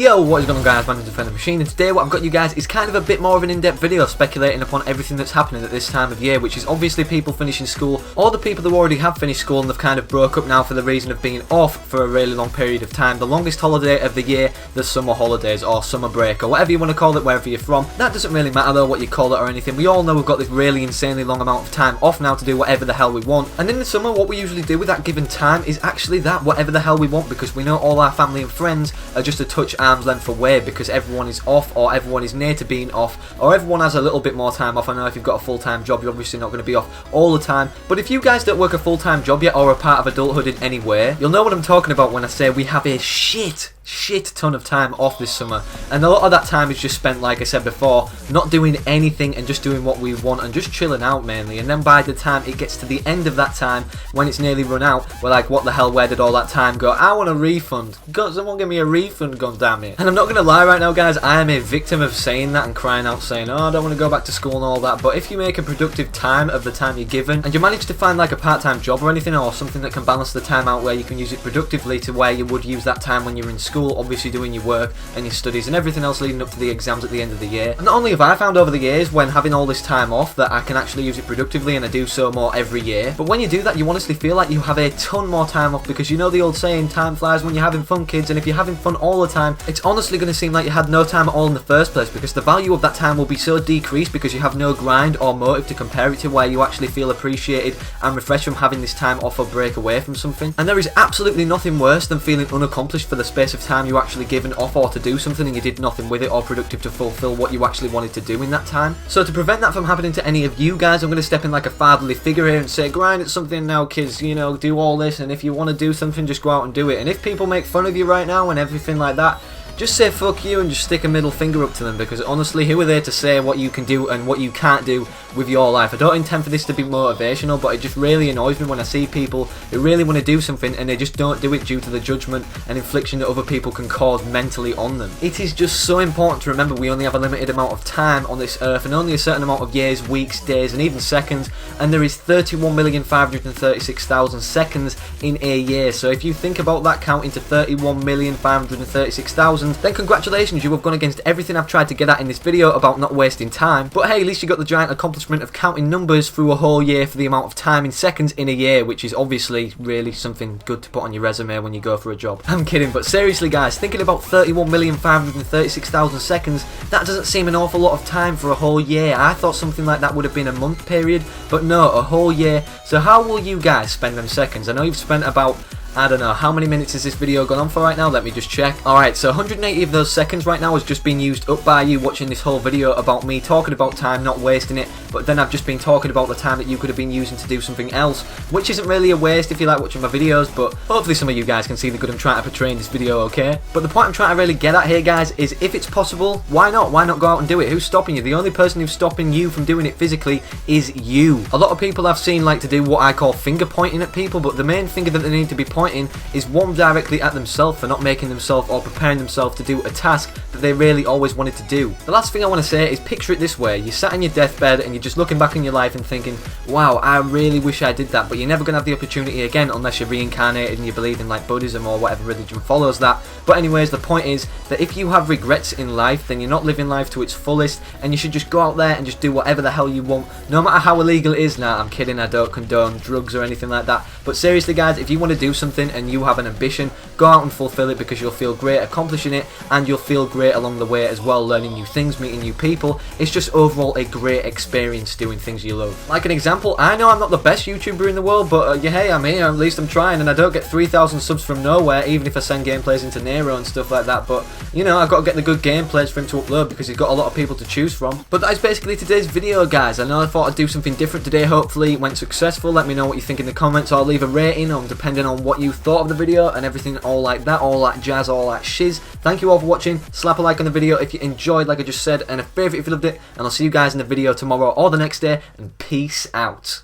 Yo, what is going on guys, my name is Defender Machine, and today what I've got you guys is kind of a bit more of an in-depth video speculating upon everything that's happening at this time of year, which is obviously people finishing school, or the people who already have finished school and they've kind of broke up now for the reason of being off for a really long period of time. The longest holiday of the year, the summer holidays, or summer break, or whatever you want to call it, wherever you're from. That doesn't really matter though what you call it or anything. We all know we've got this really insanely long amount of time off now to do whatever the hell we want, and in the summer what we usually do with that given time is actually that, whatever the hell we want, because we know all our family and friends are just a touch arm's length away, because everyone is off, or everyone is near to being off, or everyone has a little bit more time off. I know if you've got a full-time job you're obviously not going to be off all the time, but if you guys don't work a full-time job yet or are part of adulthood in any way, you'll know what I'm talking about when I say we have a shit ton of time off this summer, and a lot of that time is just spent, like I said before, not doing anything and just doing what we want and just chilling out mainly. And then by the time it gets to the end of that time, when it's nearly run out, we're like, what the hell, where did all that time go? I want a refund. God, someone give me a refund, goddamn it. And I'm not gonna lie right now guys, I am a victim of saying that and crying out saying, oh, I don't want to go back to school and all that, but if you make a productive time of the time you're given and you manage to find like a part-time job or anything, or something that can balance the time out where you can use it productively to where you would use that time when you're in school, obviously doing your work and your studies and everything else leading up to the exams at the end of the year. And not only have I found over the years when having all this time off that I can actually use it productively, and I do so more every year, but when you do that you honestly feel like you have a ton more time off, because you know the old saying, time flies when you're having fun, kids, and if you're having fun all the time, it's honestly going to seem like you had no time at all in the first place, because the value of that time will be so decreased because you have no grind or motive to compare it to, where you actually feel appreciated and refreshed from having this time off or break away from something. And there is absolutely nothing worse than feeling unaccomplished for the space of time you actually given off or to do something and you did nothing with it or productive to fulfill what you actually wanted to do in that time. So to prevent that from happening to any of you guys, I'm going to step in like a fatherly figure here and say, grind at something now kids, you know, do all this, and if you want to do something just go out and do it. And if people make fun of you right now and everything like that, just say fuck you and just stick a middle finger up to them, because honestly, who are they to say what you can do and what you can't do with your life? I don't intend for this to be motivational, but it just really annoys me when I see people who really want to do something and they just don't do it due to the judgment and infliction that other people can cause mentally on them. It is just so important to remember we only have a limited amount of time on this earth, and only a certain amount of years, weeks, days and even seconds, and there is 31,536,000 seconds in a year. So if you think about that counting to 31,536,000, then congratulations, you have gone against everything I've tried to get at in this video about not wasting time. But hey, at least you got the giant accomplishment of counting numbers through a whole year for the amount of time in seconds in a year, which is obviously really something good to put on your resume when you go for a job. I'm kidding, but seriously guys, thinking about 31,536,000 seconds, that doesn't seem an awful lot of time for a whole year. I thought something like that would have been a month period, but no, a whole year. So how will you guys spend them seconds? I know you've spent about, I don't know, how many minutes has this video gone on for right now? Let me just check. Alright, so 180 of those seconds right now has just been used up by you watching this whole video about me talking about time, not wasting it, but then I've just been talking about the time that you could have been using to do something else, which isn't really a waste if you like watching my videos, but hopefully some of you guys can see the good I'm trying to portray in this video, okay? But the point I'm trying to really get at here, guys, is if it's possible, why not? Why not go out and do it? Who's stopping you? The only person who's stopping you from doing it physically is you. A lot of people I've seen like to do what I call finger pointing at people, but the main finger that they need to be pointing is one directly at themselves for not making themselves or preparing themselves to do a task that they really always wanted to do. The last thing I want to say is picture it this way: you're sat in your deathbed and you're just looking back in your life and thinking, wow, I really wish I did that, but you're never going to have the opportunity again unless you're reincarnated and you believe in like Buddhism or whatever religion follows that. But anyways, the point is that if you have regrets in life, then you're not living life to its fullest, and you should just go out there and just do whatever the hell you want, no matter how illegal it is. Nah, I'm kidding, I don't condone drugs or anything like that, but seriously guys, if you want to do something and you have an ambition, go out and fulfill it, because you'll feel great accomplishing it, and you'll feel great along the way as well, learning new things, meeting new people. It's just overall a great experience doing things you love. Like an example, I know I'm not the best YouTuber in the world, but yeah, hey, I'm here, at least I'm trying, and I don't get 3,000 subs from nowhere, even if I send gameplays into Nero and stuff like that, but you know, I've got to get the good gameplays for him to upload, because he's got a lot of people to choose from. But that is basically today's video, guys. I know I thought I'd do something different today, hopefully it went successful. Let me know what you think in the comments, or leave a rating, or depending on what you thought of the video and everything, all like that, all that jazz, all that shiz. Thank you all for watching. Slap a like on the video if you enjoyed, like I just said, and a favourite if you loved it, and I'll see you guys in the video tomorrow or the next day, and peace out.